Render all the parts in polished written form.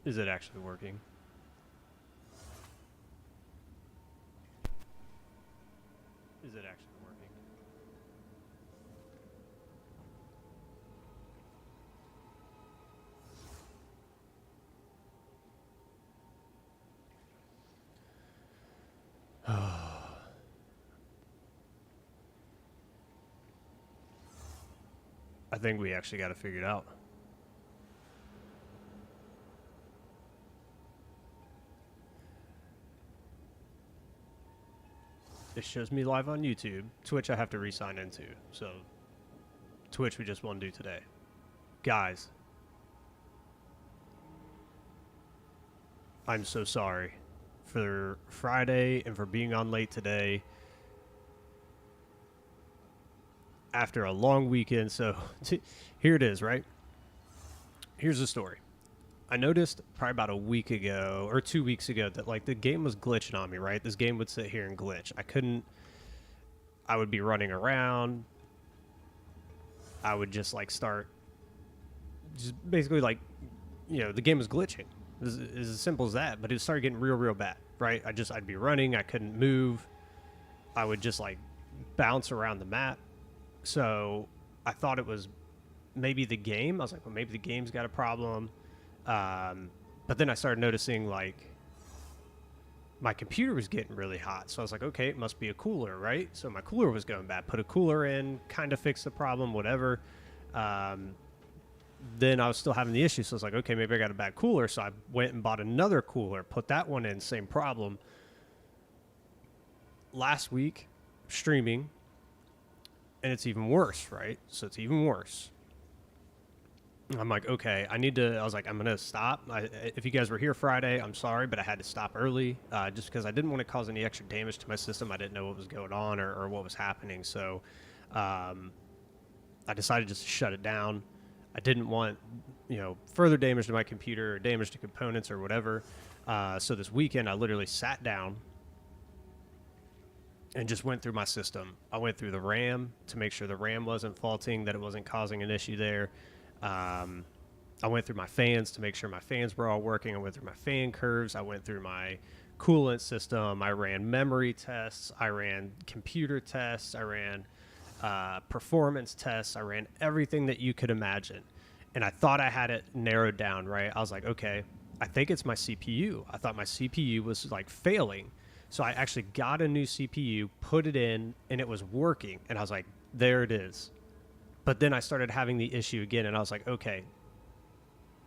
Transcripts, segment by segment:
Is it actually working? Is it actually working? I think we actually got it figured out. It shows me live on YouTube. Twitch I have to re-sign into. So Twitch we just won't do today. Guys, I'm so sorry for Friday and for being on late today after a long weekend. So here it is, right? Here's the story. I noticed probably about a week ago or 2 weeks ago that like the game was glitching on me, right? This game would sit here and glitch. I would be running around. I would just like start, just basically like, the game was glitching. It was as simple as that, but it started getting real bad, right? I'd be running. I couldn't move. I would just like bounce around the map. So I thought it was maybe the game. I was like, well, maybe the game's got a problem. But then I started noticing like my computer was getting really hot. So I was like, okay, it must be a cooler, right? So my cooler was going bad. Put a cooler in, kind of fixed the problem, whatever. Then I was still having the issue. So I was like, okay, maybe I got a bad cooler. So I went and bought another cooler, put that one in, same problem. Last week, streaming, and it's even worse, right? So it's even worse. I'm like, okay, I was like, I'm going to stop. If you guys were here Friday, I'm sorry, but I had to stop early just because I didn't want to cause any extra damage to my system. I didn't know what was going on or what was happening. So I decided just to shut it down. I didn't want, further damage to my computer or damage to components or whatever. So this weekend, I literally sat down and just went through my system. I went through the RAM to make sure the RAM wasn't faulting, that it wasn't causing an issue there. I went through my fans to make sure my fans were all working. I went through my fan curves. I went through my coolant system. I ran memory tests. I ran computer tests. I ran performance tests. I ran everything that you could imagine. And I thought I had it narrowed down, right? I was like, okay, I think it's my CPU. I thought my CPU was like failing. So I actually got a new CPU, put it in, and it was working. And I was like, there it is. But then I started having the issue again, and I was like, okay.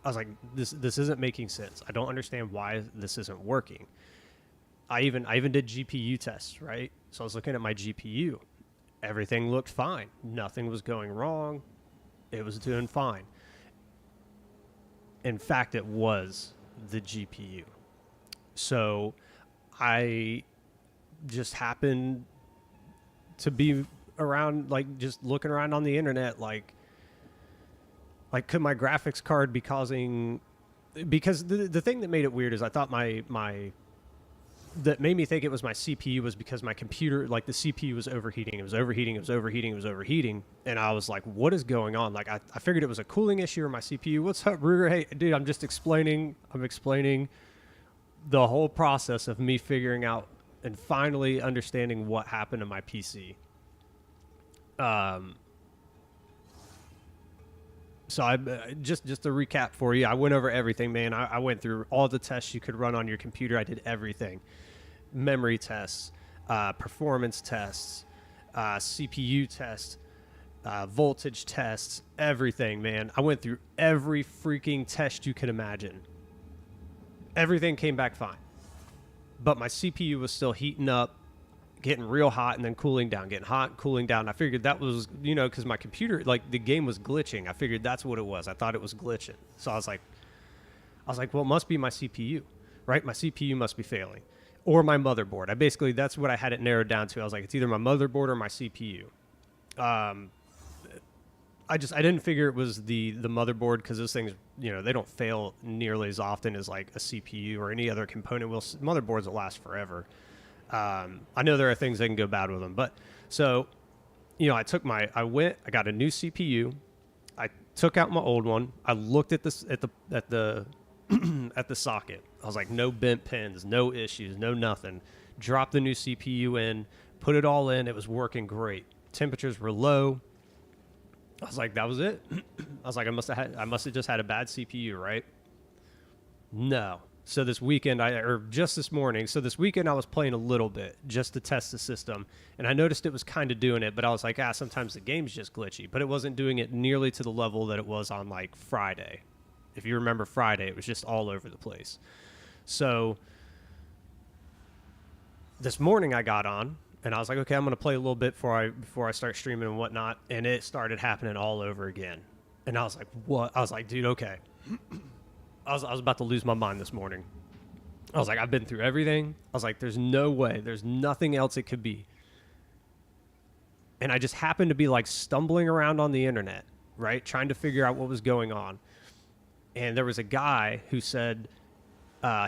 I was like, this isn't making sense. I don't understand why this isn't working. I even did GPU tests, right? So I was looking at my GPU. Everything looked fine. Nothing was going wrong. It was doing fine. In fact, it was the GPU. So I just happened to be around, like just looking around on the internet, like could my graphics card be causing, because the thing that made it weird is I thought that made me think it was my CPU was because my computer, like the CPU was overheating. It was overheating. And I was like, what is going on? Like I figured it was a cooling issue or my CPU. What's up, Ruger? Hey, dude, I'm explaining the whole process of me figuring out and finally understanding what happened to my PC. So I just to recap for you, I went over everything, man. I went through all the tests you could run on your computer. I did everything: memory tests, performance tests, CPU tests, voltage tests, everything, man. I went through every freaking test you could imagine. Everything came back fine, but my CPU was still heating up, getting real hot and then cooling down, getting hot, cooling down. I figured that was, because my computer, like the game was glitching. I figured that's what it was. I thought it was glitching. So I was like, well, it must be my CPU, right? My CPU must be failing, or my motherboard. That's what I had it narrowed down to. I was like, it's either my motherboard or my CPU. I didn't figure it was the motherboard, because those things, they don't fail nearly as often as like a CPU or any other component. Motherboards will last forever. I know there are things that can go bad with them, but so, I got a new CPU. I took out my old one. I looked at the at the socket. I was like, no bent pins, no issues, no nothing. Dropped the new CPU in, put it all in. It was working great. Temperatures were low. I was like, that was it. I was like, I must have just had a bad CPU, right? No. So this weekend, just this morning, so this weekend I was playing a little bit just to test the system, and I noticed it was kind of doing it, but I was like, sometimes the game's just glitchy, but it wasn't doing it nearly to the level that it was on like Friday. If you remember Friday, it was just all over the place. So this morning I got on, and I was like, okay, I'm going to play a little bit before I start streaming and whatnot, and it started happening all over again. And I was like, what? I was like, dude, okay. I was about to lose my mind this morning. I was like, I've been through everything. I was like, there's no way. There's nothing else it could be. And I just happened to be like stumbling around on the internet, right? Trying to figure out what was going on. And there was a guy who said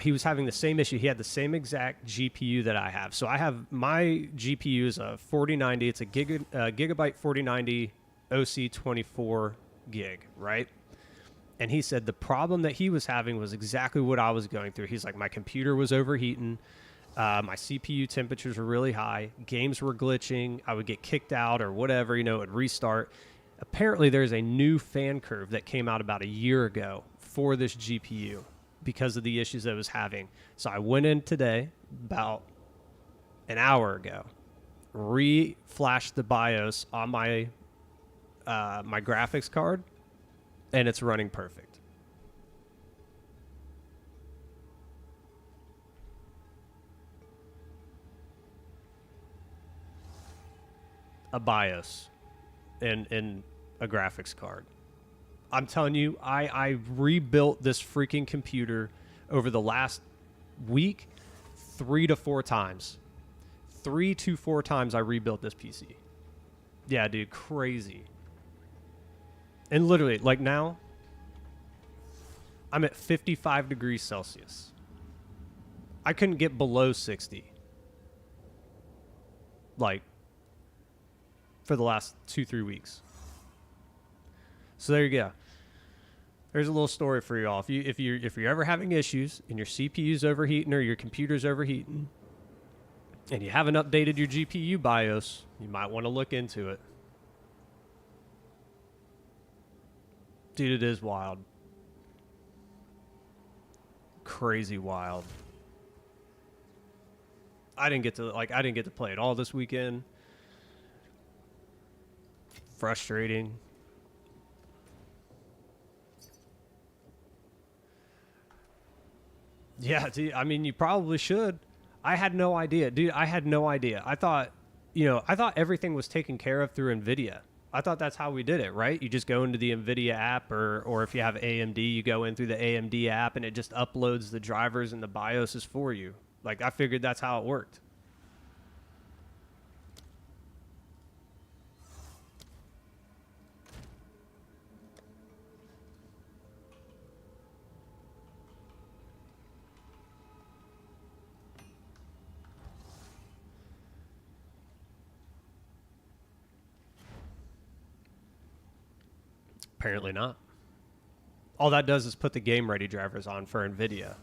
he was having the same issue. He had the same exact GPU that I have. So I have my GPU is a 4090. It's a Gigabyte 4090 OC 24 gig, right? And he said the problem that he was having was exactly what I was going through. He's like, my computer was overheating. My CPU temperatures were really high. Games were glitching. I would get kicked out or whatever, it would restart. Apparently, there's a new fan curve that came out about a year ago for this GPU because of the issues that it was having. So I went in today, about an hour ago, re-flashed the BIOS on my my graphics card, and it's running perfect. A BIOS in a graphics card. I'm telling you, I rebuilt this freaking computer over the last week 3 to 4 times. 3 to 4 times I rebuilt this PC. Yeah, dude, crazy. And literally, like now, I'm at 55 degrees Celsius. I couldn't get below 60. Like, for the last 2-3 weeks. So there you go. There's a little story for you all. If you're ever having issues and your CPU's overheating or your computer's overheating, and you haven't updated your GPU BIOS, you might want to look into it. Dude, it is wild. Crazy wild. I didn't get to play it all this weekend. Frustrating. Yeah, dude, I mean, you probably should. I had no idea. Dude, I had no idea. I thought everything was taken care of through NVIDIA. I thought that's how we did it, right? You just go into the NVIDIA app, or if you have AMD, you go in through the AMD app, and it just uploads the drivers and the BIOSes for you. Like, I figured that's how it worked. Apparently not. All that does is put the game ready drivers on for NVIDIA.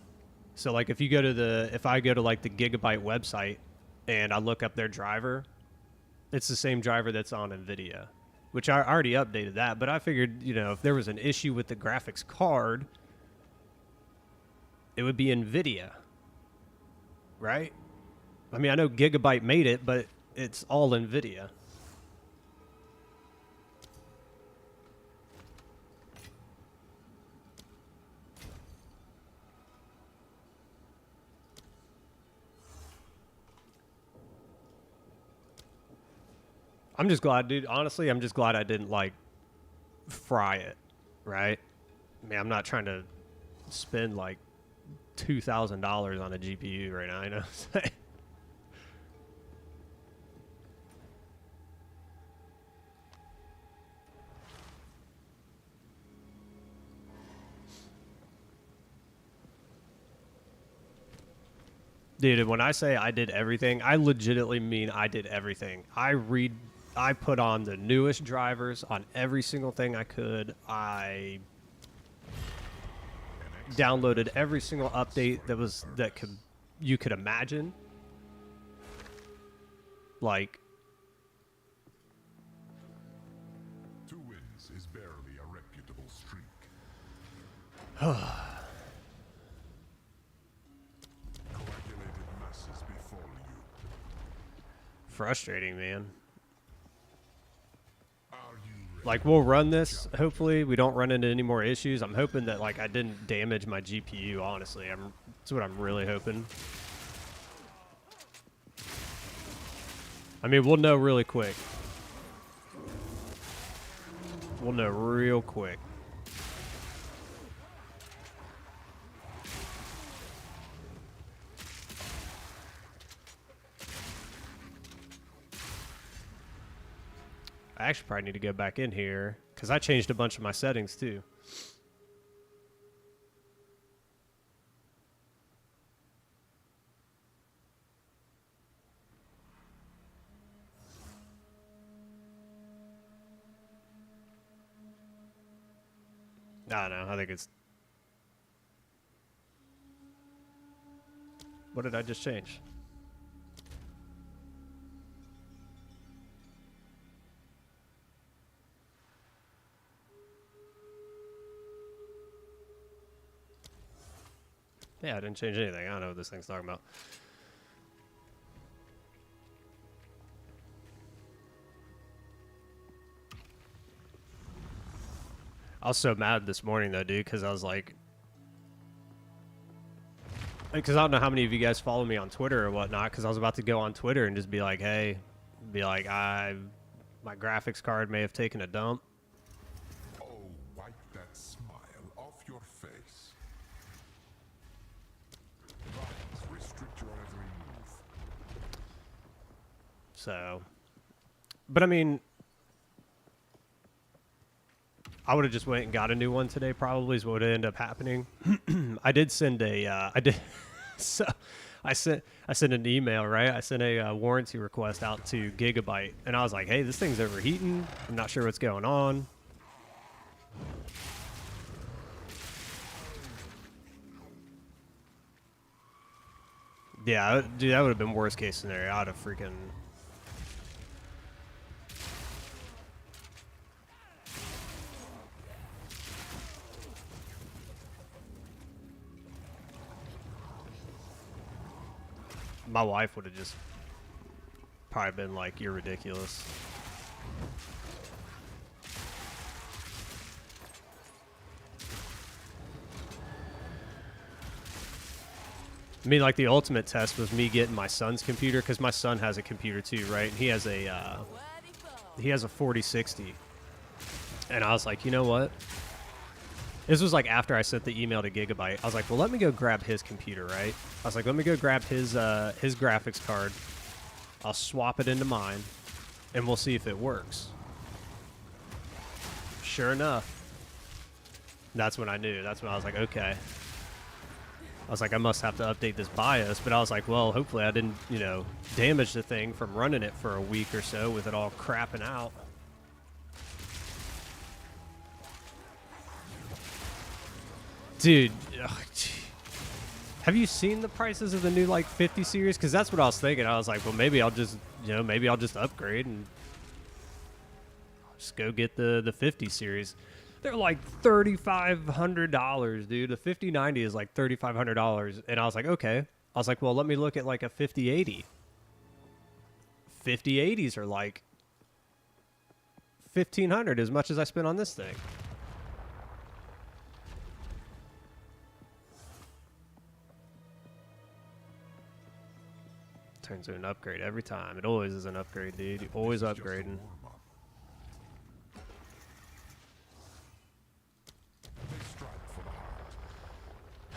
So like if I go to like the Gigabyte website and I look up their driver, it's the same driver that's on NVIDIA, which I already updated that. But I figured, if there was an issue with the graphics card, it would be NVIDIA, right? I mean, I know Gigabyte made it, but it's all NVIDIA. I'm just glad, dude. Honestly, I'm just glad I didn't like fry it, right? I mean, I'm not trying to spend like $2,000 on a GPU right now. I know. Dude, when I say I did everything, I legitimately mean I did everything. I put on the newest drivers on every single thing I could. downloaded every single update that you could imagine. Like, 2 wins is barely a reputable streak. Coagulated masses befall you. frustrating, man. Are you ready? Like, we'll run this. Hopefully, we don't run into any more issues. I'm hoping that, like, I didn't damage my GPU, honestly. That's what I'm really hoping. I mean, we'll know really quick. We'll know real quick. I actually probably need to go back in here because I changed a bunch of my settings too. I don't know. I think it's... What did I just change? Yeah, I didn't change anything. I don't know what this thing's talking about. I was so mad this morning, though, dude, because I was like... Because I don't know how many of you guys follow me on Twitter or whatnot, because I was about to go on Twitter and just be like, hey, my graphics card may have taken a dump. Oh, wipe that smile off your face. Lines restrict your every move. So... But, I mean... I would have just went and got a new one today, probably, is what would end up happening. I did send a, so I sent an email, right? I sent a warranty request out to Gigabyte, and I was like, hey, this thing's overheating. I'm not sure what's going on. Yeah, dude, that would have been worst case scenario. I'd have freaking... My wife would have just probably been like, you're ridiculous. I mean, like, the ultimate test was me getting my son's computer, because my son has a computer too, right? And he has a 4060. And I was like, you know what? This was like after I sent the email to Gigabyte. I was like, well, let me go grab his computer, right? I was like, let me go grab his graphics card. I'll swap it into mine, and we'll see if it works. Sure enough, that's when I knew. That's when I was like, okay. I was like, I must have to update this BIOS. But I was like, well, hopefully I didn't, damage the thing from running it for a week or so with it all crapping out. Dude, have you seen the prices of the new, like, 50 series? Because that's what I was thinking. I was like, well, maybe I'll just, maybe I'll just upgrade and just go get the 50 series. They're like $3,500, dude. The 5090 is like $3,500. And I was like, okay. I was like, well, let me look at, like, a 5080. 5080s are like $1,500 as much as I spent on this thing. Turns into an upgrade every time. It always is an upgrade, dude. You're always upgrading. They strike for the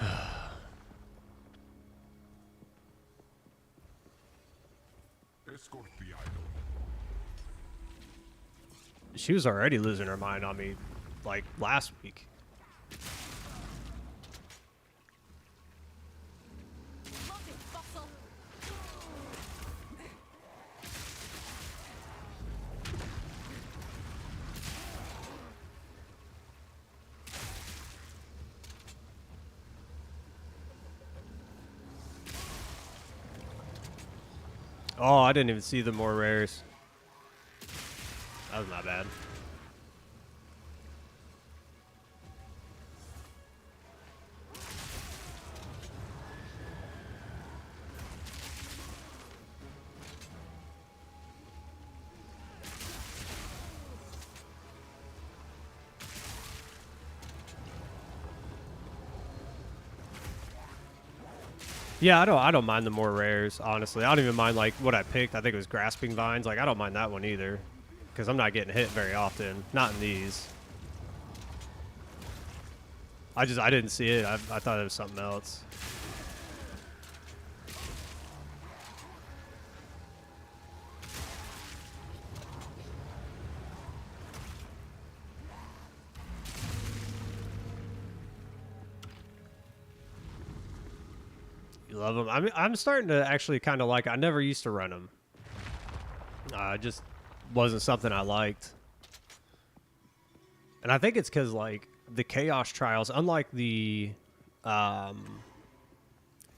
heart. Escort the idol. She was already losing her mind on me, like, last week. Oh, I didn't even see the more rares. That was not bad. Yeah, I don't mind the more rares, honestly. I don't even mind like what I picked. I think it was grasping vines. Like I don't mind that one either, because I'm not getting hit very often. Not in these. I didn't see it. I thought it was something else. You love them. I'm starting to actually kind of like. I never used to run them. Just wasn't something I liked. And I think it's because like the chaos trials, unlike the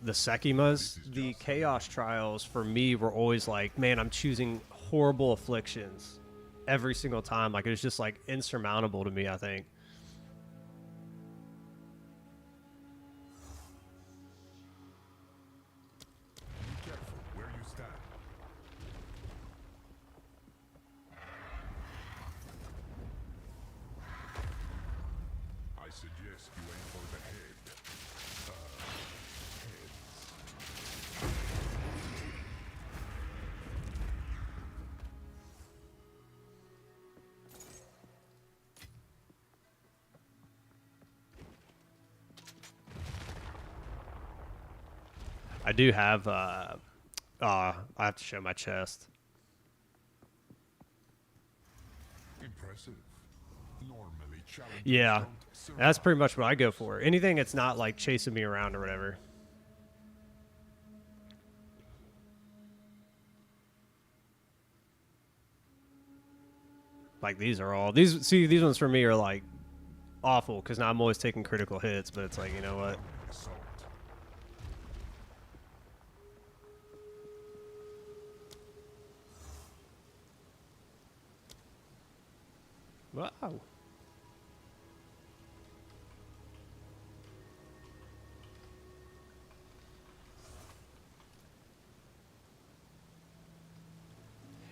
Sekimas, the chaos trials for me were always like, man, I'm choosing horrible afflictions every single time. Like it was just like insurmountable to me, I think. Be careful where you stand. I suggest you aim for the head. I do have I have to show my chest. Impressive. Normally challengers Yeah. don't survive. That's pretty much what I go for. Anything that's not like chasing me around or whatever. Like these are all these ones for me are like awful because now I'm always taking critical hits, but it's like, you know what? Assault. Wow.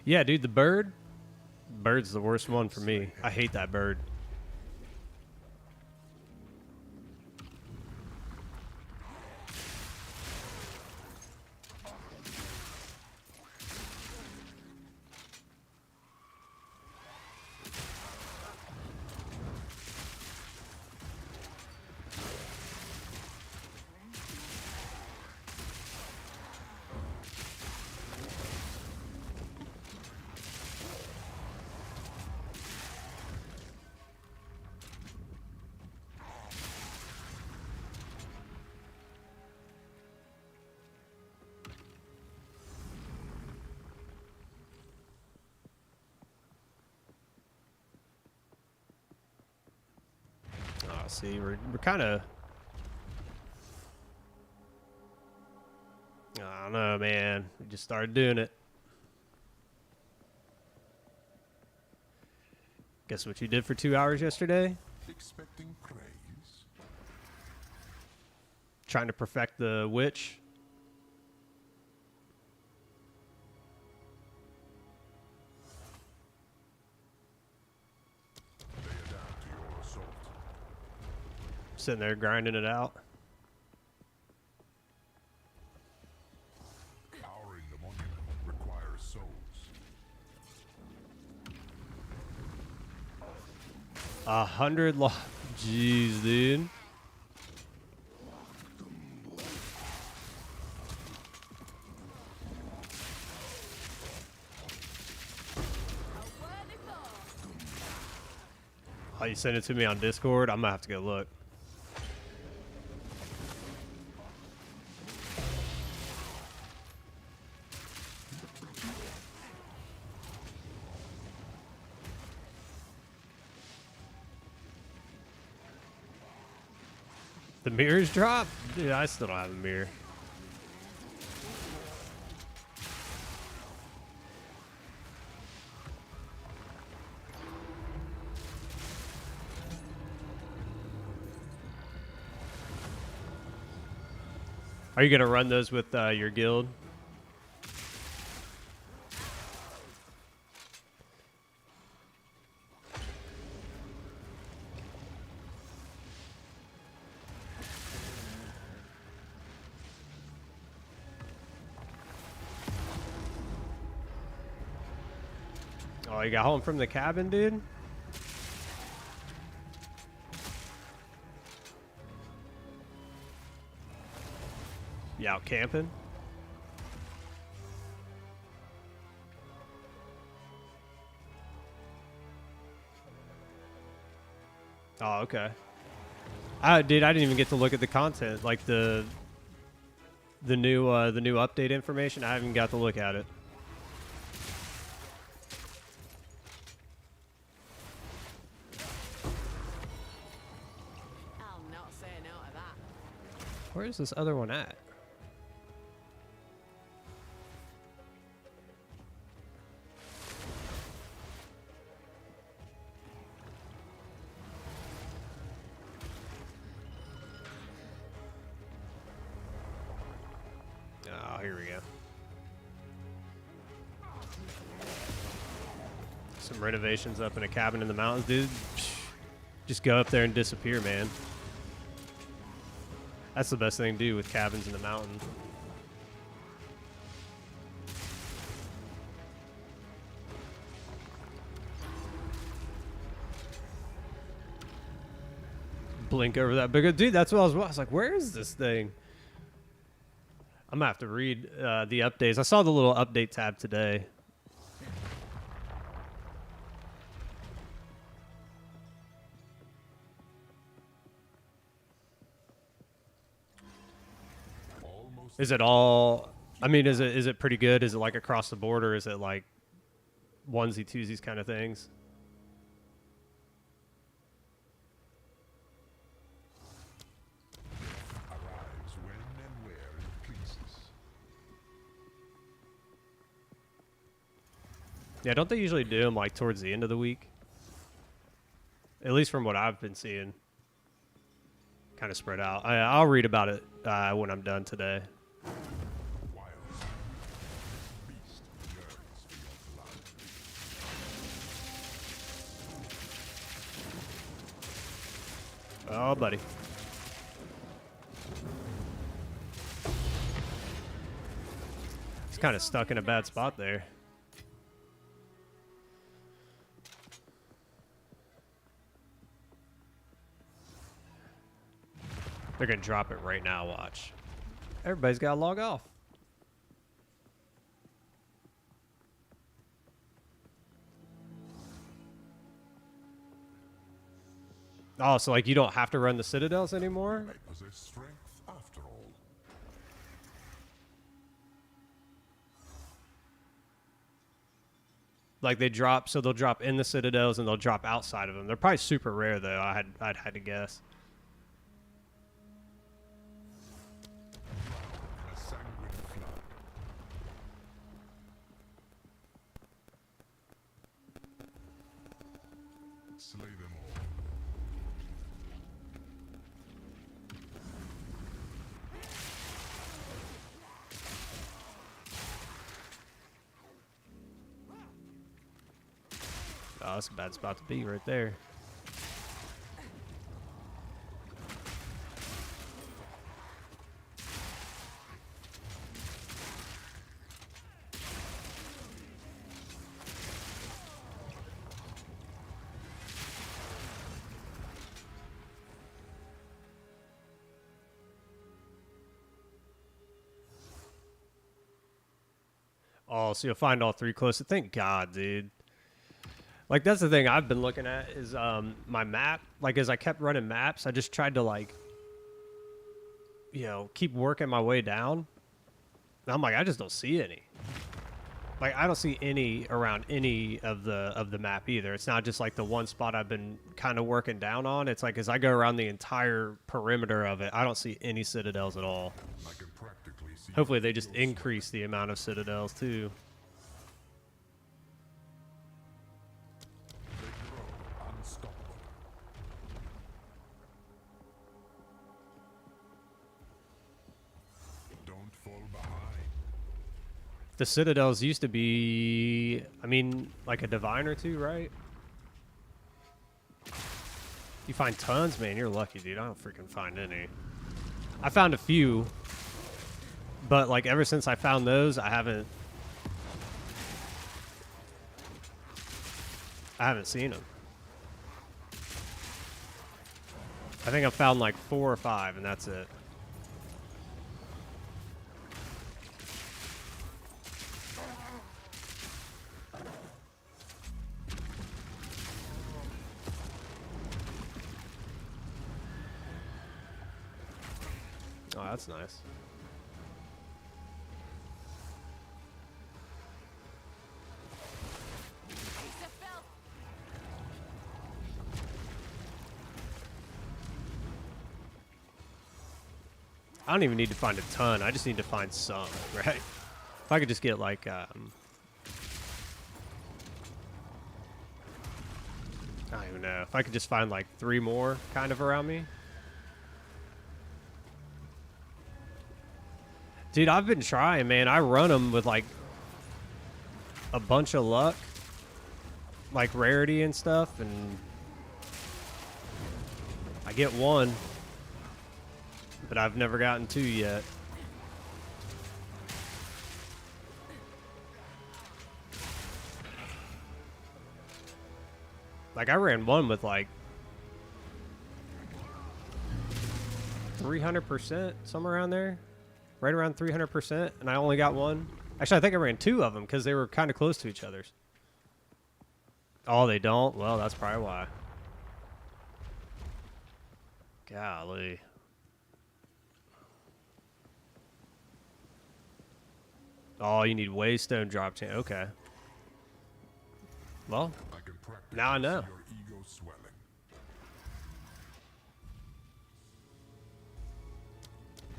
Yeah, dude, the bird's the worst one for me. I hate that bird. Oh, see, we're kind of. I don't know, man. We just started doing it. Guess what you did for 2 hours yesterday? Expecting praise. Trying to perfect the witch. They adapt to your assault. Sitting there grinding it out. Powering the monument requires souls. Jeez, dude. Oh, you sent it to me on Discord? I'm gonna have to go look. The mirrors drop? Dude, I still don't have a mirror. Are you gonna run those with your guild? Oh, you got home from the cabin, dude? You out camping? Oh, okay. Dude, I didn't even get to look at the content, like the new update information. I haven't got to look at it. I'll not say no to that. Where is this other one at? Oh, here we go. Some renovations up in a cabin in the mountains, dude. Just go up there and disappear, man. That's the best thing to do with cabins in the mountains. Blink over that big dude. That's what I was like, where is this thing? I'm gonna have to read the updates. I saw the little update tab today. Is it all? I mean, is it pretty good? Is it like across the board, or is it like onesie twosies kind of things? Arrives when and where it pleases. Yeah, don't they usually do them like towards the end of the week? At least from what I've been seeing, kind of spread out. I'll read about it when I'm done today. Wild beast yearns for your blood. Oh, buddy. It's kind of stuck in a bad spot there. They're going to drop it right now, watch. Everybody's got to log off. Oh, so like you don't have to run the citadels anymore? I possess strength after all. Like they drop, so they'll drop in the citadels and they'll drop outside of them. They're probably super rare though. I'd had to guess. A sanguine flood. Slay them all. Oh, that's a bad spot to be right there. Oh, so you'll find all three close. Thank God, dude. Like that's the thing I've been looking at is my map. Like as I kept running maps, I just tried to like, keep working my way down. And I'm like, I just don't see any. Like I don't see any around any of the map either. It's not just like the one spot I've been kind of working down on. It's like as I go around the entire perimeter of it, I don't see any citadels at all. I can practically see. Hopefully they just increase the amount of citadels too. They grow unstoppable. The citadels used to be, I mean, like a divine or two, right? You find tons, man. You're lucky, dude. I don't freaking find any. I found a few, but like ever since I found those, I haven't seen them. I think I've found like 4 or 5, and that's it. Oh, that's nice. I don't even need to find a ton. I just need to find some, right? If I could just get like, I don't even know. If I could just find like 3 more kind of around me. Dude, I've been trying, man. I run them with like a bunch of luck, like rarity and stuff, and I get 1, but I've never gotten 2 yet. Like I ran 1 with like 300%, somewhere around there. Right around 300%, and I only got 1. Actually, I think I ran 2 of them because they were kind of close to each other's. Oh, they don't? Well, that's probably why. Golly. Oh, you need Waystone drop chain. Okay. Well, I can practically now I know. see your ego swelling.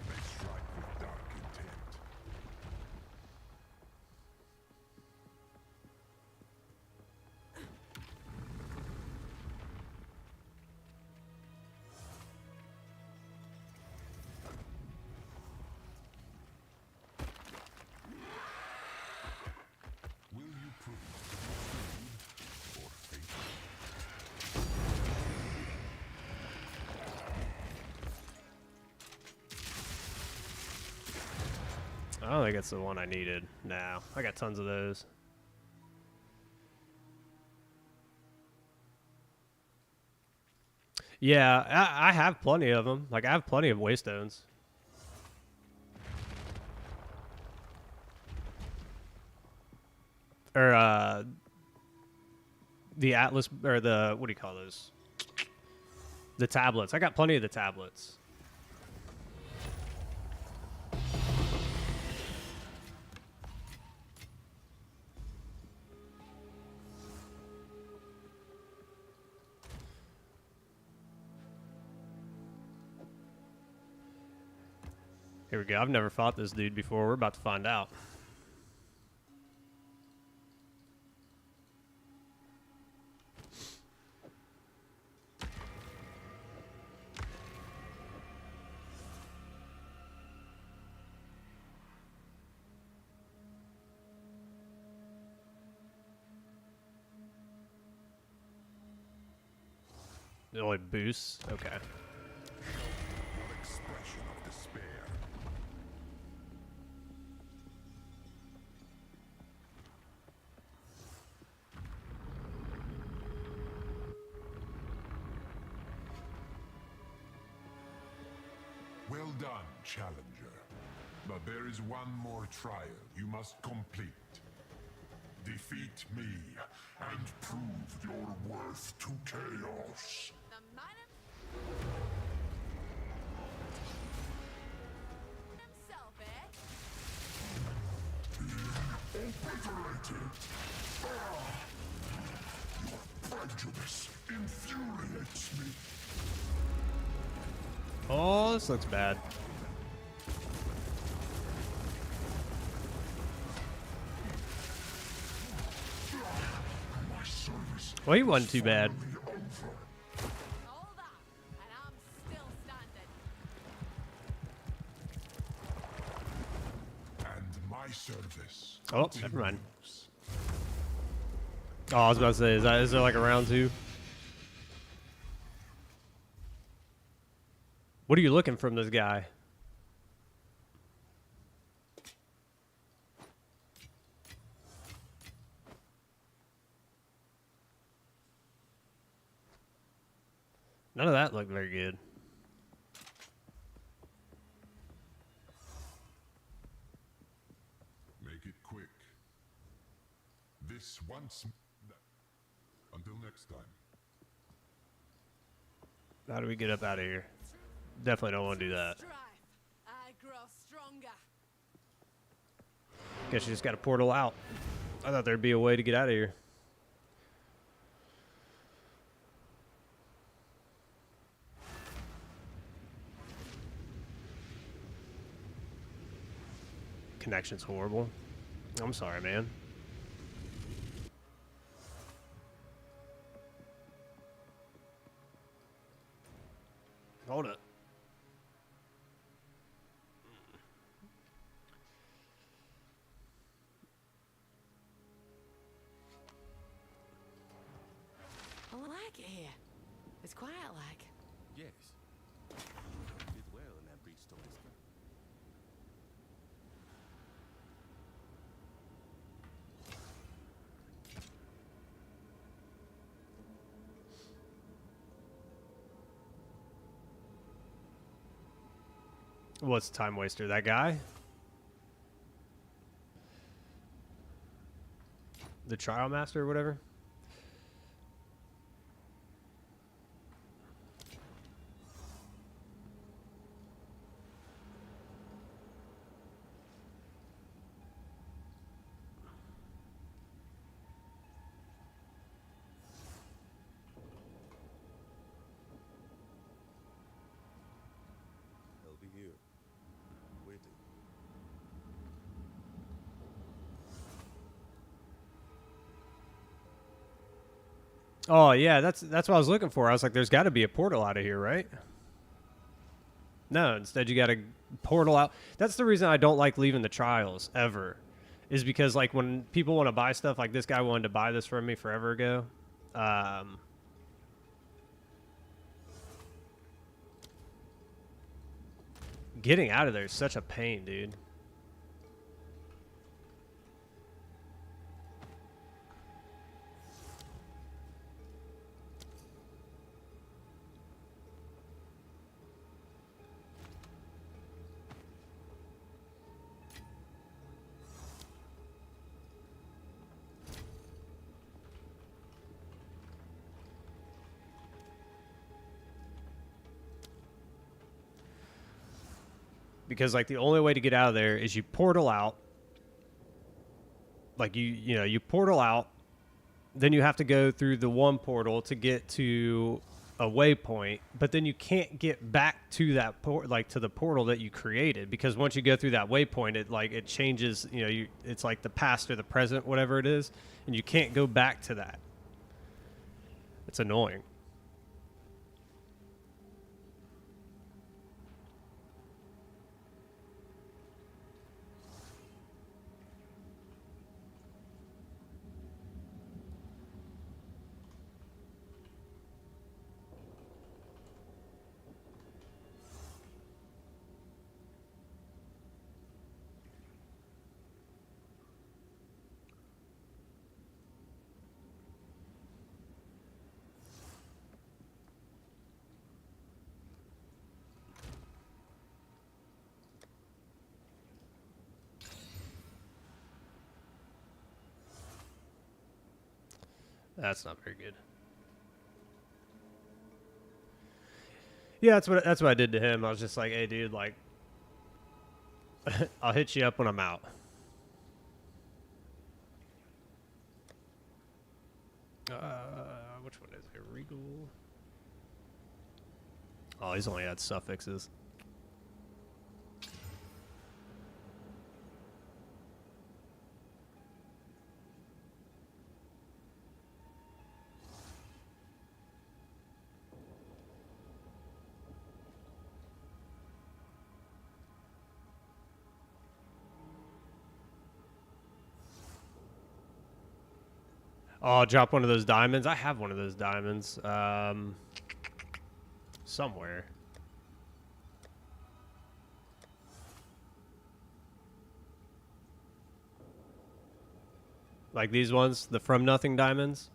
They strike with dark intent. Will you prove food or fate? I don't think it's the one I needed. No, I got tons of those. Yeah, I have plenty of them. Like, I have plenty of Waystones. Or, the Atlas, or the, what do you call those? The tablets. I got plenty of the tablets. Here we go. I've never fought this dude before. We're about to find out. It only boosts? Okay. Your expression of despair. Well done, challenger. But there is one more trial you must complete. Defeat me and prove your worth to chaos. The man himself, eh? Obliterated! Your prejudice infuriates me. Oh, this looks bad. My service Well, he wasn't too bad. is over. All that, and I'm still standing. And my my service. Oh, never mind. Oh, I was about to say, is there like a round 2? What are you looking from this guy? None of that looked very good. Make it quick. This once. Until next time. How do we get up out of here? Definitely don't want to do that. Strife, I grow stronger. Guess you just got a portal out. I thought there'd be a way to get out of here. Connection's horrible. I'm sorry, man. Hold it. I like it here. It's quiet like. Yes. You did well in that breach, Toliska. What's time waster? That guy? The trial master or whatever? I'll be here. Waiting. Oh yeah, that's what I was looking for. I was like, there's got to be a portal out of here, right? No, instead you got a portal out. That's the reason I don't like leaving the trials ever, is because like when people want to buy stuff, like this guy wanted to buy this from me forever ago. Getting out of there is such a pain, dude. Because like the only way to get out of there is you portal out. Like you portal out, then you have to go through the one portal to get to a waypoint, but then you can't get back to that to the portal that you created, because once you go through that waypoint, it changes, it's like the past or the present, whatever it is, and you can't go back to that. It's annoying. That's not very good. Yeah, that's what I did to him. I was just like, "Hey, dude, like, I'll hit you up when I'm out." Which one is it? Regal. Oh, he's only had suffixes. Oh, drop one of those diamonds. I have one of those diamonds. Somewhere. Like these ones, the from nothing diamonds.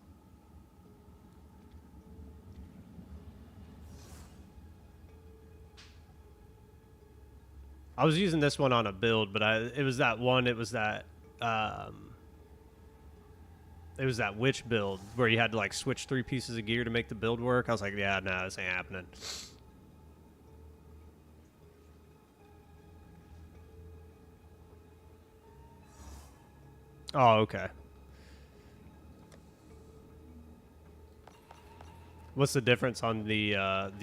I was using this one on a build, but it was that one. It was that witch build where you had to like switch 3 pieces of gear to make the build work. I was like, yeah, no, this ain't happening. Oh, okay. What's the difference on the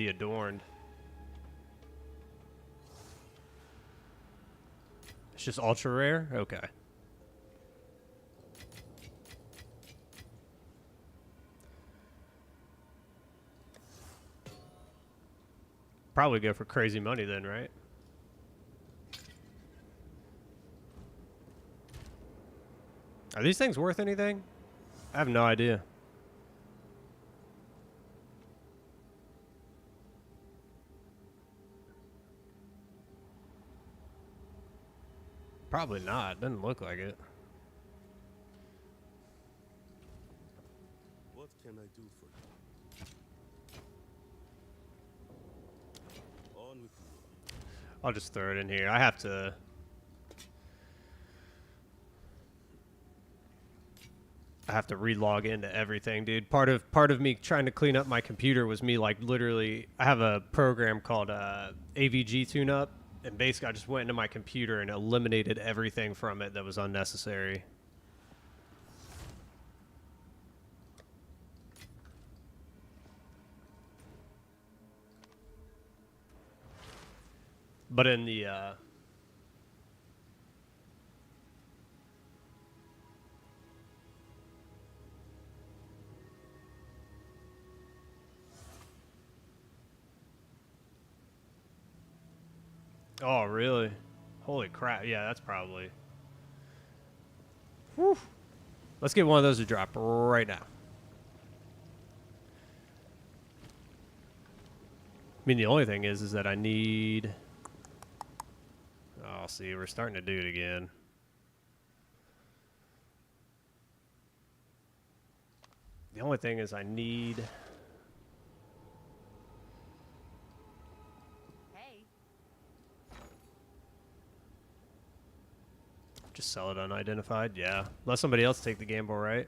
adorned? It's just ultra rare? Okay. Probably go for crazy money then, right? Are these things worth anything? I have no idea. Probably not. Doesn't look like it. What can I do for you? On with you. I'll just throw it in here. I have to relog into everything, dude. Part of me trying to clean up my computer was me like literally. I have a program called AVG Tune Up, and basically I just went into my computer and eliminated everything from it that was unnecessary. But in the oh, really? Holy crap. Yeah, that's probably. Whew. Let's get one of those to drop right now. I mean, the only thing is that I need. Oh, see, we're starting to do it again. The only thing is I need. Hey. Just sell it unidentified? Yeah. Let somebody else take the gamble, right?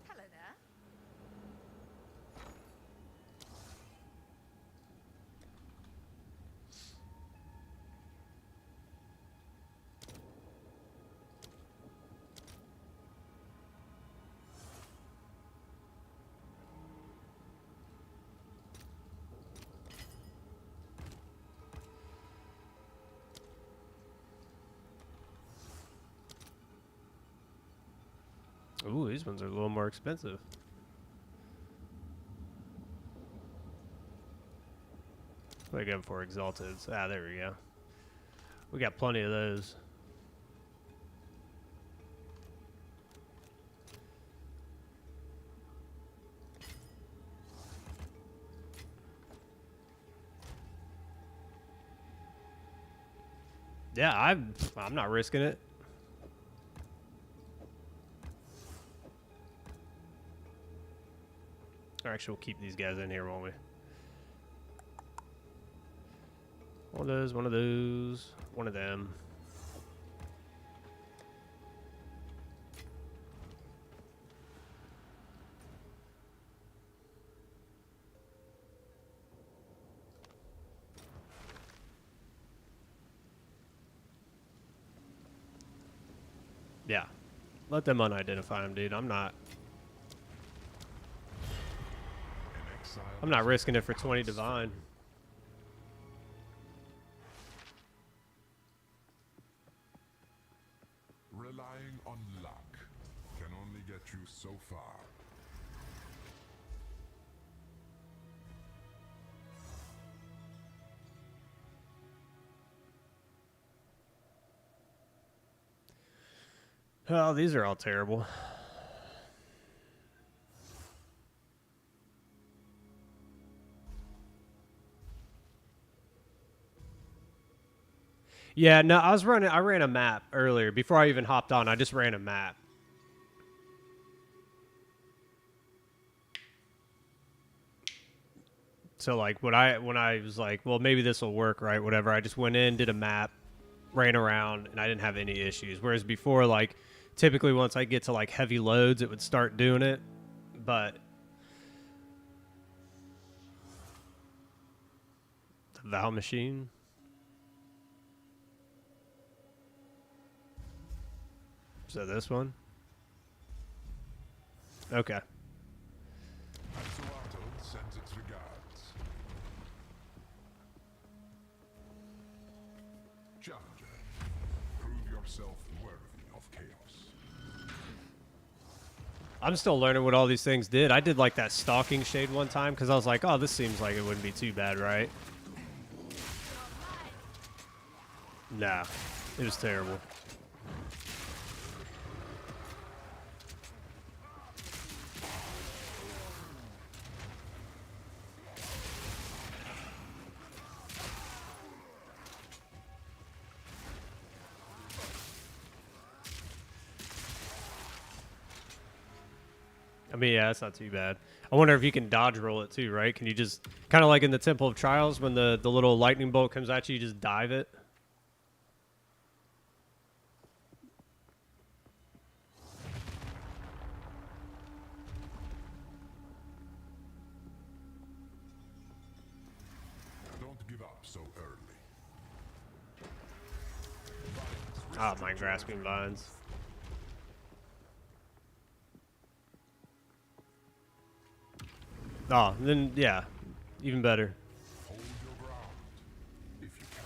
Hello there. Ooh, these ones are a little more expensive. What are they going for Exalteds? Ah, there we go. We got plenty of those. Yeah, I'm not risking it. Or actually, we'll keep these guys in here, won't we? One of those, one of those, one of them. Yeah. Let them unidentify them, dude. I'm not risking it for 20 divine. Relying on luck can only get you so far. Oh, these are all terrible. Yeah, no, I ran a map earlier before I even hopped on. I just ran a map. So like when I was like, well, maybe this will work, right? Whatever. I just went in, did a map, ran around, and I didn't have any issues. Whereas before, like typically once I get to like heavy loads, it would start doing it. But the Val machine. So this one. Okay. Axolotl sends its regards. Challenger, prove yourself worthy of chaos. I'm still learning what all these things did. I did like that stalking shade one time because I was like, oh, this seems like it wouldn't be too bad, right? Nah, it was terrible. I mean, yeah, that's not too bad. I wonder if you can dodge roll it too, right? Can you just kind of like in the Temple of Trials when the little lightning bolt comes at you, you just dive it? Don't give up so early. Ah, oh, mind grasping vines. Oh, then yeah, even better. Hold your ground, if you can.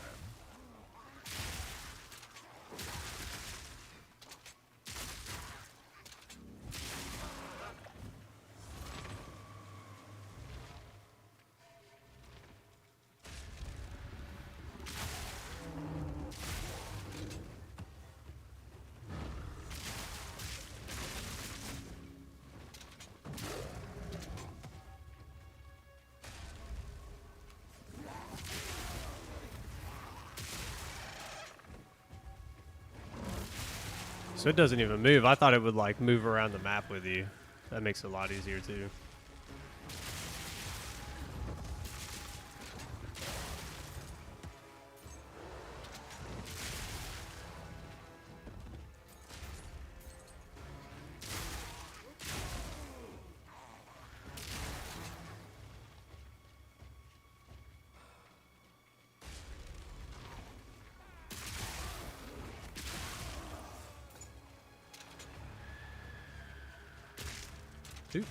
So it doesn't even move. I thought it would like move around the map with you. That makes it a lot easier too. Oops.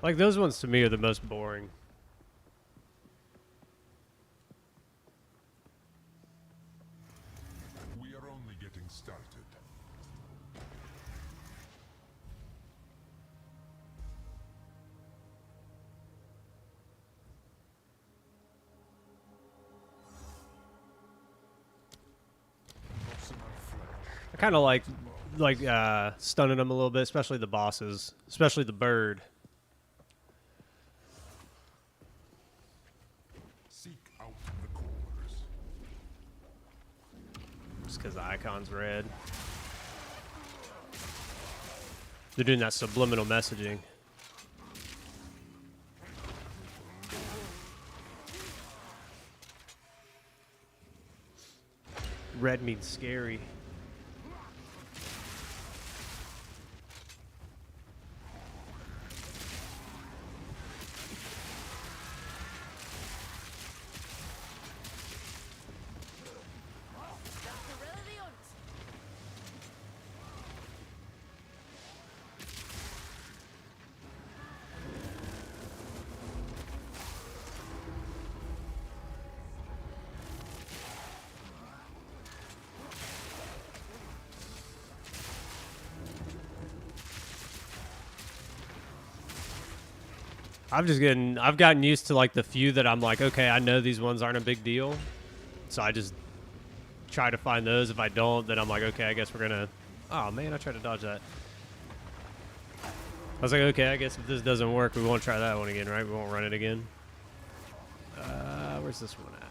Like those ones to me are the most boring. We are only getting started. Personal flesh. I kind of like stunning them a little bit, especially the bosses, especially the bird. Seek out the cores. Just because the icon's red. They're doing that subliminal messaging. Red means scary. I've gotten used to like the few that I'm like, okay, I know these ones aren't a big deal, so I just try to find those. If I don't, then I'm like, okay, I guess we're gonna. Oh man, I tried to dodge that. I was like, okay, I guess if this doesn't work, we won't try that one again, right? We won't run it again. Where's this one at?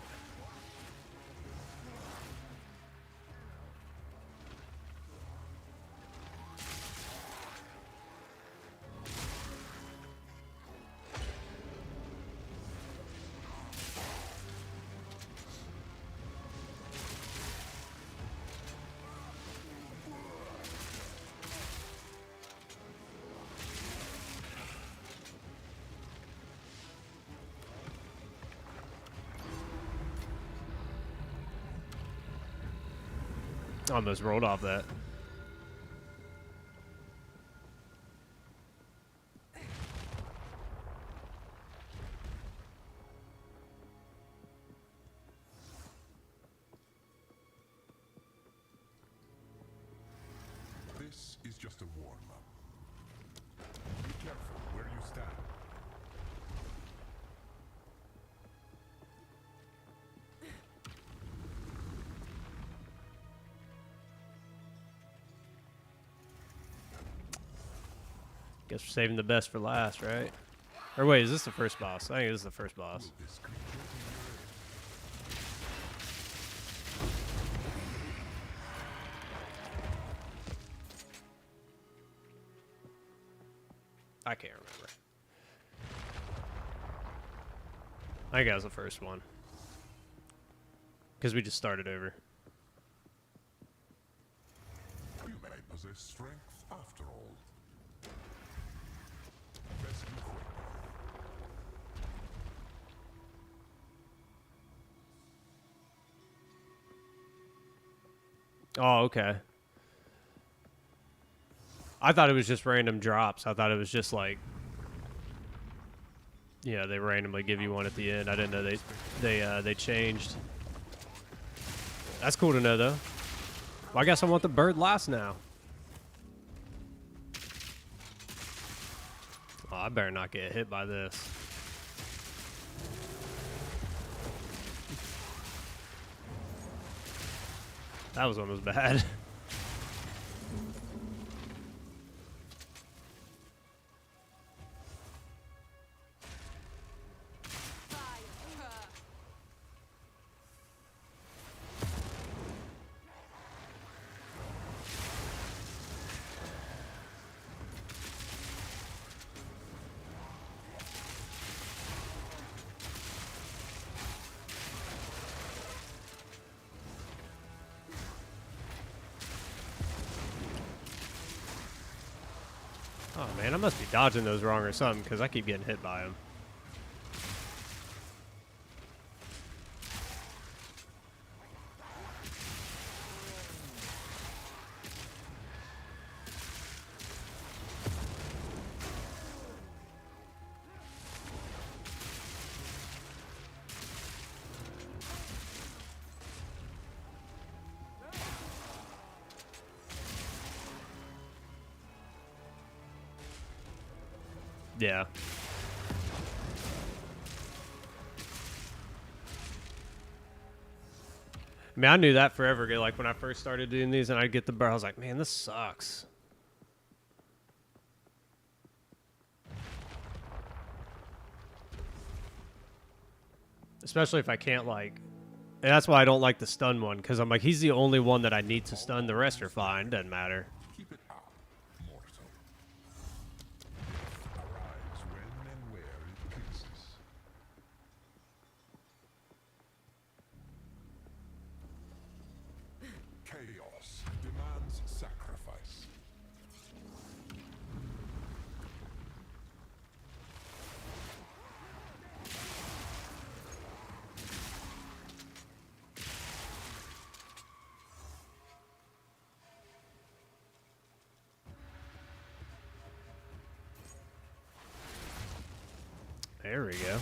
Almost rolled off that. This is just a warm-up. Be careful where you stand. Guess we're saving the best for last, right? Or wait, is this the first boss? I think this is the first boss. This creature I can't remember. I think that was the first one. Because we just started over. you may possess strength after all. Best be quick. Oh, okay. I thought it was just random drops. I thought it was just like, yeah, they randomly give you one at the end. I didn't know they changed. That's cool to know though. Well, I guess I want the bird last now. Oh, I better not get hit by this. That was almost bad. Oh man, I must be dodging those wrong or something because I keep getting hit by them. Yeah. I mean, I knew that forever ago. Like when I first started doing these and I'd get the bird, I was like, man, this sucks. Especially if I can't like, and that's why I don't like the stun one, because I'm like, he's the only one that I need to stun. The rest are fine. Doesn't matter. Keep it up, mortal. Arise when and where it pleases. Chaos demands sacrifice. There we go.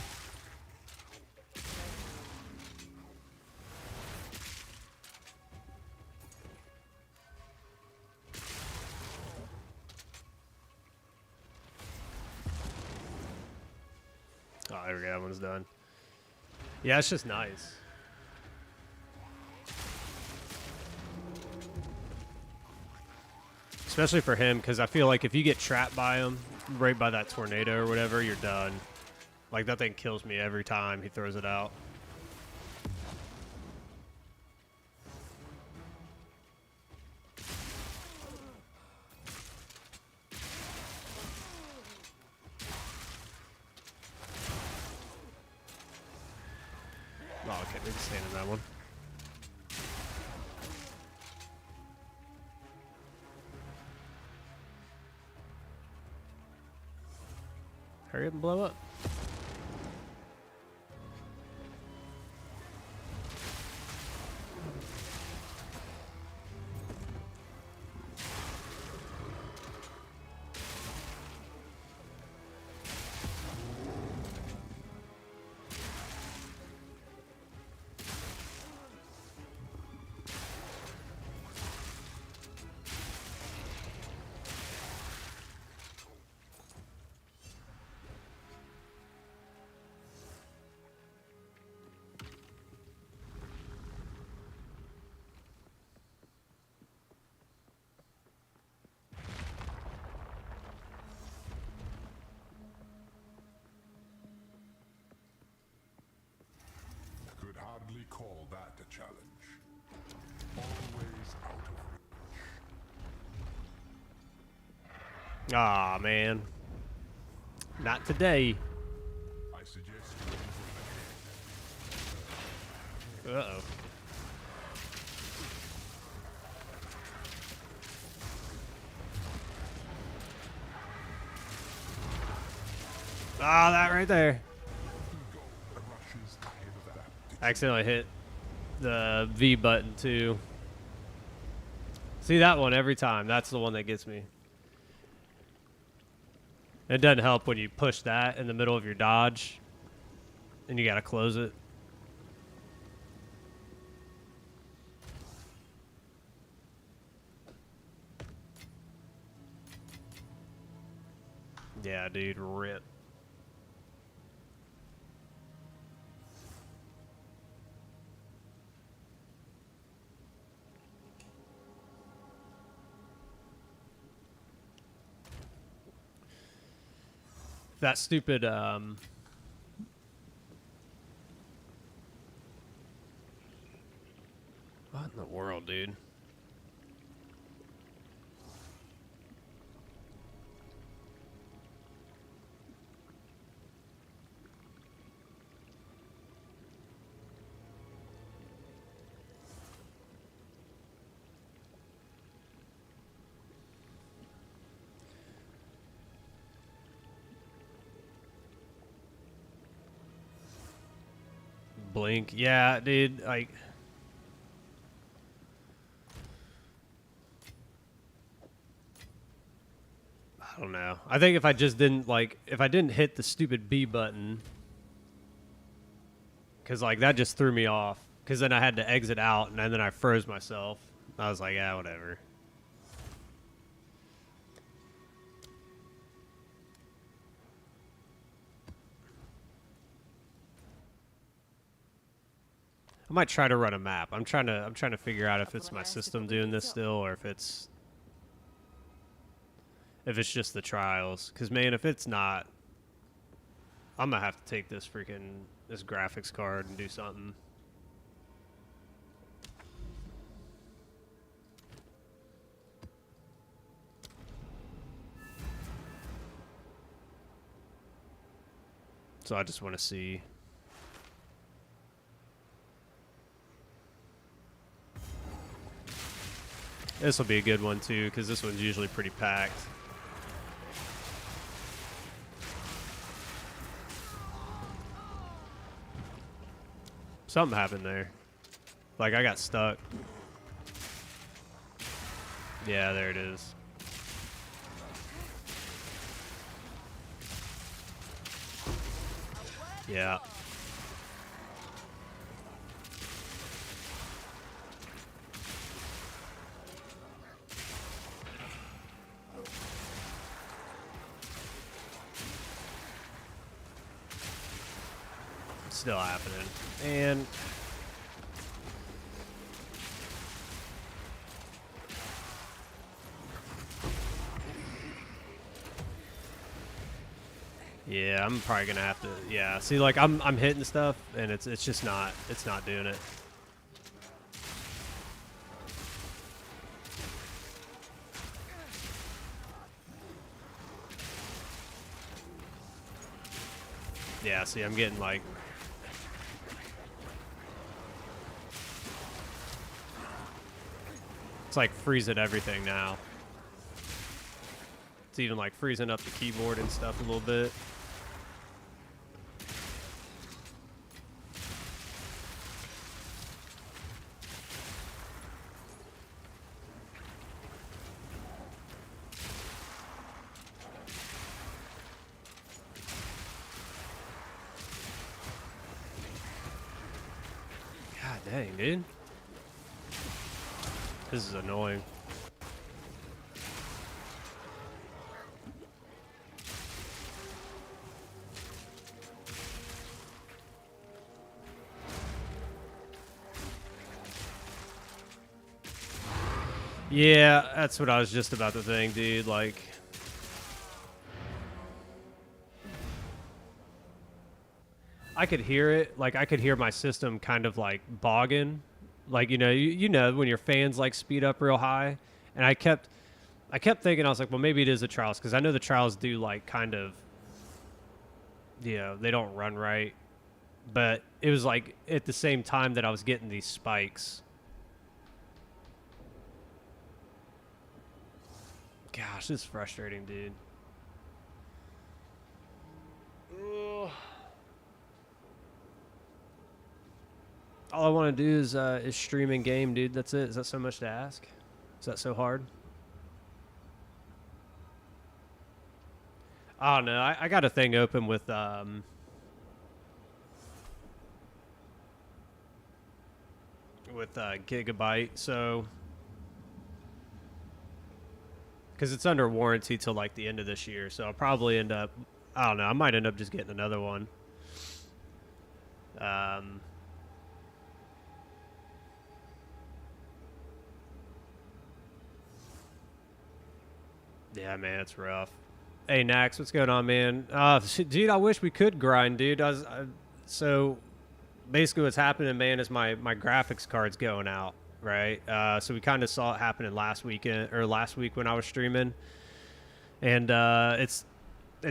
okay, that one's done. Yeah, it's just nice. Especially for him, because I feel like if you get trapped by him, right by that tornado or whatever, you're done. Like, that thing kills me every time he throws it out. Oh, okay, they can stand in that one. Hurry up and blow up. Could hardly call that a challenge. Always out of reach. Aw, man. Not today. I suggest you enter the Uh-oh. Ah, that right there. crushes ahead of that. I accidentally hit the V button too. See that one every time. That's the one that gets me. It doesn't help when you push that in the middle of your dodge and you gotta close it. Yeah, dude, rip. That stupid what in the world, dude? Blink. Yeah, dude, like I don't know. I think if I just didn't if I didn't hit the stupid B button, because like that just threw me off. Because then I had to exit out, and then I froze myself. I was like, yeah, whatever. I might try to run a map. I'm trying to figure out if it's my system doing this still, or if it's just the trials. Because man, if it's not, I'm gonna have to take this graphics card and do something. So I just want to see. This will be a good one too, because this one's usually pretty packed. Something happened there. Like I got stuck. Yeah, there it is. Yeah. still happening. And yeah, I'm probably gonna have to. Yeah, see, like I'm hitting stuff, and it's just not doing it. Yeah, see, I'm getting like. It's like freezing everything now. It's even like freezing up the keyboard and stuff a little bit. God dang, dude. This is annoying. Yeah, that's what I was just about to think, dude. Like, I could hear it. Like, I could hear my system kind of like bogging. Like, you know when your fans like speed up real high, and I kept thinking, I was like, well, maybe it is the trials, because I know the trials do like kind of, they don't run right, but it was like at the same time that I was getting these spikes. Gosh, this is frustrating, dude. Ugh. All I want to do is stream in game, dude. That's it. Is that so much to ask? Is that so hard? I don't know. I got a thing open with Gigabyte, so because it's under warranty till like the end of this year, so I'll probably end up. I don't know. I might end up just getting another one. Yeah, man, it's rough. Hey, Nax, what's going on, man? Dude, I wish we could grind, dude. So basically what's happening, man, is my graphics card's going out, right? So we kind of saw it happening last week when I was streaming, and it's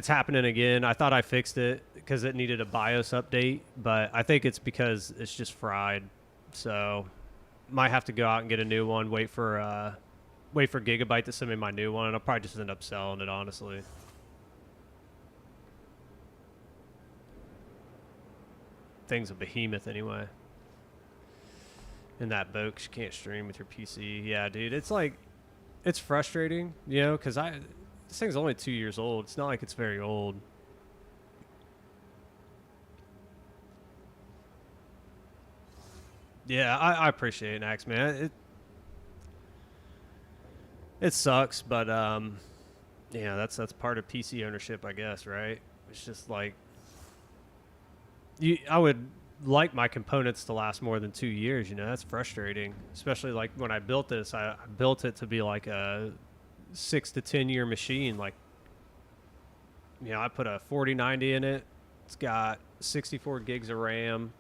happening again. I thought I fixed it because it needed a BIOS update, but I think it's because it's just fried. So might have to go out and get a new one. Wait for Gigabyte to send me my new one, and I'll probably just end up selling it, honestly. Thing's a behemoth anyway. And that boat, you can't stream with your PC. Yeah, dude, it's like, it's frustrating, because this thing's only 2 years old. It's not like it's very old. Yeah, I appreciate it, Axe, man. It sucks, but that's part of PC ownership, I guess, right? It's just like I would like my components to last more than 2 years. That's frustrating, especially like when I built this. I built it to be like a 6 to 10 year machine. Like, I put a 4090 in it. It's got 64 gigs of RAM.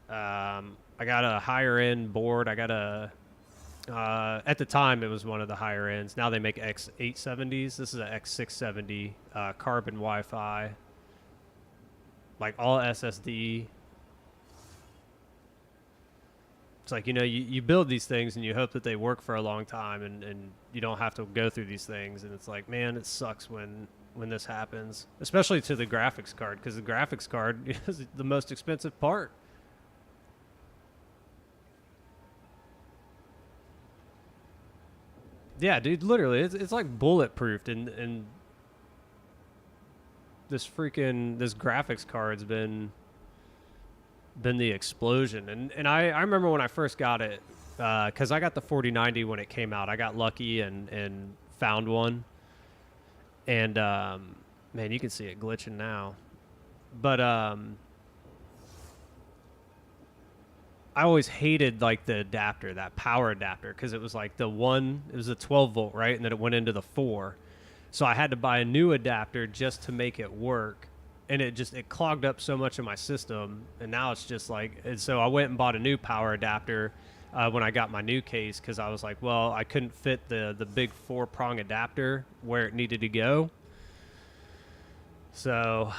I got a higher end board. I got a at the time it was one of the higher ends. Now they make X870s. This is an X670 carbon Wi-Fi, like all SSD. It's like, you build these things and you hope that they work for a long time, and you don't have to go through these things. And it's like, man, it sucks when this happens, especially to the graphics card, because the graphics card is the most expensive part. Yeah, dude, literally, it's like bulletproofed, and this graphics card's been the explosion. And I remember when I first got it, because I got the 4090 when it came out. I got lucky and found one, and man, you can see it glitching now, but I always hated like the adapter, that power adapter, because it was like it was a 12 volt, right? And then it went into the 4. So I had to buy a new adapter just to make it work. And it clogged up so much of my system. And now it's just like, and so I went and bought a new power adapter when I got my new case, because I was like, well, I couldn't fit the big 4-prong adapter where it needed to go. So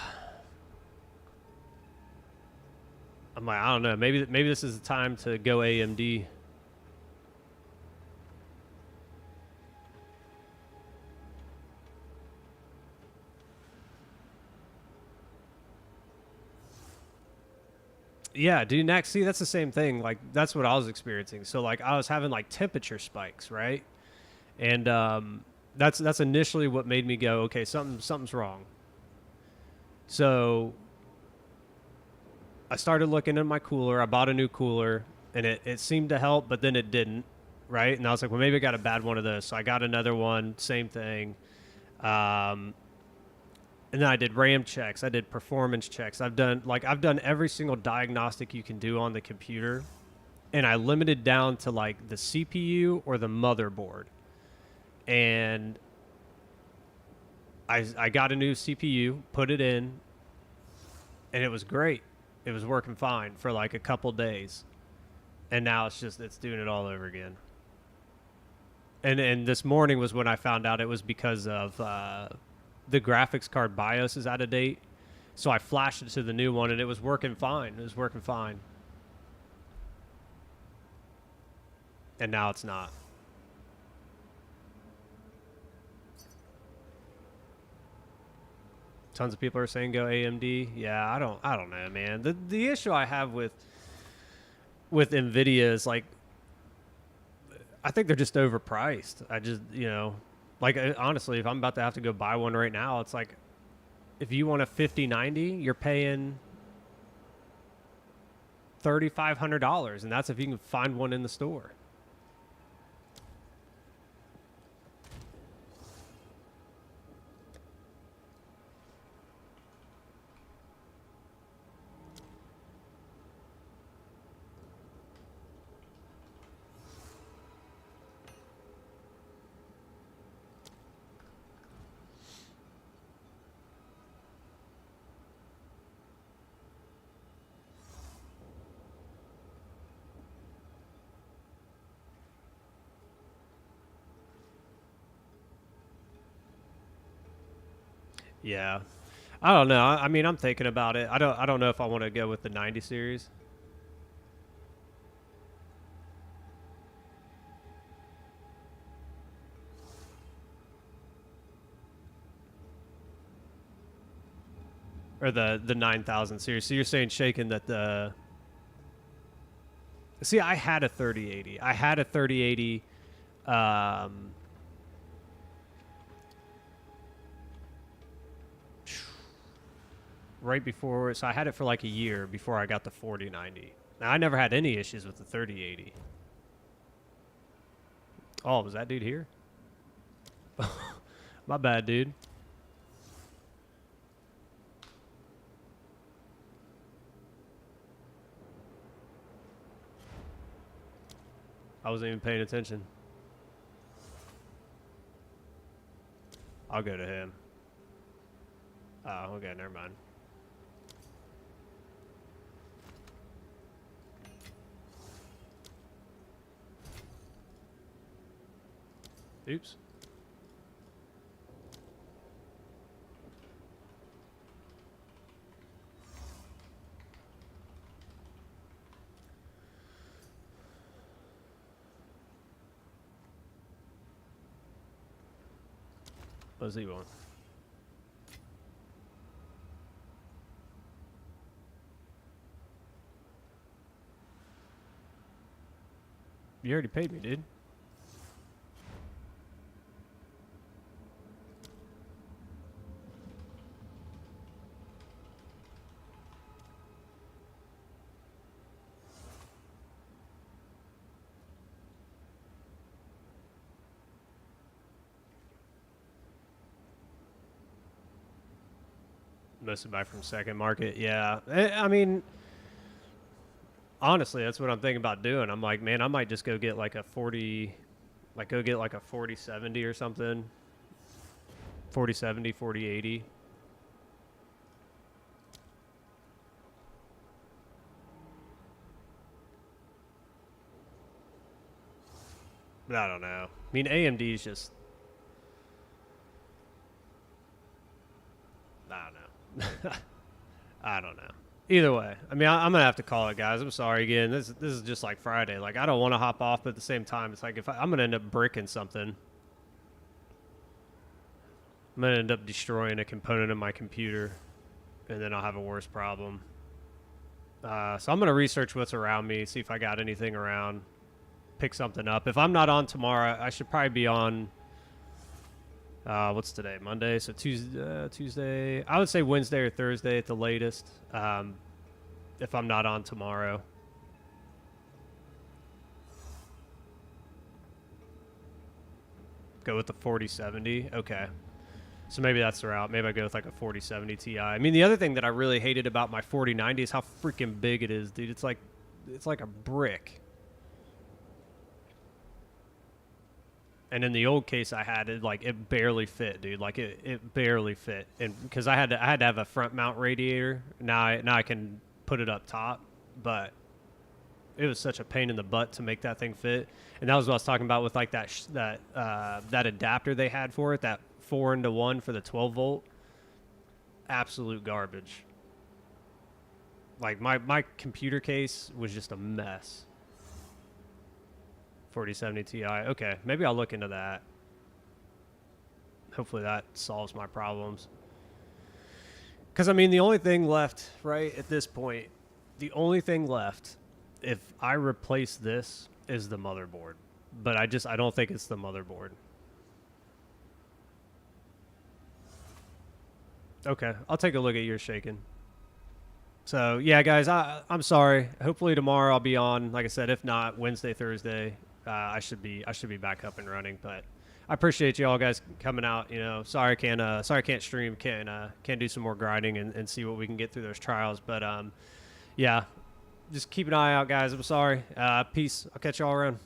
I'm like, I don't know. Maybe this is the time to go AMD. Yeah, dude. Next, see, that's the same thing. Like, that's what I was experiencing. So, like, I was having like temperature spikes, right? And that's initially what made me go, okay, something's wrong. So I started looking at my cooler. I bought a new cooler, and it seemed to help, but then it didn't, right? And I was like, well, maybe I got a bad one of those. So I got another one, same thing. And then I did RAM checks. I did performance checks. I've done every single diagnostic you can do on the computer, and I limited down to like the CPU or the motherboard. And I got a new CPU, put it in, and it was great. It was working fine for like a couple days, and now it's doing it all over again. And this morning was when I found out it was because of the graphics card BIOS is out of date. So I flashed it to the new one, and it was working fine. It was working fine. And now it's not. Tons of people are saying go AMD. Yeah, I don't know, man. The issue I have with Nvidia is like, I think they're just overpriced. I just, like, honestly, if I'm about to have to go buy one right now, it's like, if you want a 5090, you're paying $3,500, and that's if you can find one in the store. Yeah. I don't know. I mean, I'm thinking about it. I don't know if I want to go with the 90 series. Or the 9000 series. So you're saying, shaking, that the See, I had a 3080. I had a 3080 right before, so I had it for like a year before I got the 4090. Now, I never had any issues with the 3080. Oh, was that dude here? My bad, dude. I wasn't even paying attention. I'll go to him. Oh, okay, never mind. Oops. What's he want? You already paid me, dude. Mostly buy from second market. Yeah. I mean, honestly, that's what I'm thinking about doing. I'm like, man, I might just go get like a 40, like go get like a 4070 or something. 4070, 4080. But I don't know. I mean, AMD's just, I don't know. I don't know. Either way, I mean, I'm gonna have to call it, guys. I'm sorry again. This is just like Friday. Like, I don't want to hop off, but at the same time, it's like if I'm gonna end up bricking something, I'm gonna end up destroying a component of my computer, and then I'll have a worse problem. So I'm gonna research what's around me, see if I got anything around, pick something up. If I'm not on tomorrow, I should probably be on. What's today? Monday. So Tuesday. I would say Wednesday or Thursday at the latest. If I'm not on tomorrow. Go with the 4070. Okay. So maybe that's the route. Maybe I go with like a 4070 Ti. I mean, the other thing that I really hated about my 4090 is how freaking big it is, dude. It's like a brick. And in the old case I had, it barely fit, dude. Like it barely fit, and because I had to have a front mount radiator. Now I can put it up top, but it was such a pain in the butt to make that thing fit. And that was what I was talking about with like that adapter they had for it, that 4-into-1 for the 12 volt. Absolute garbage. Like my computer case was just a mess. 4070 Ti. Okay, maybe I'll look into that. Hopefully that solves my problems. Because, I mean, the only thing left, right, at this point, the only thing left, if I replace this, is the motherboard. But I don't think it's the motherboard. Okay, I'll take a look at yours shaking. So, yeah, guys, I'm sorry. Hopefully tomorrow I'll be on. Like I said, if not, Wednesday, Thursday. I should be back up and running, but I appreciate you all guys coming out. You know, sorry I can't stream, can't do some more grinding and see what we can get through those trials. But yeah, just keep an eye out, guys. I'm sorry. Peace. I'll catch y'all around.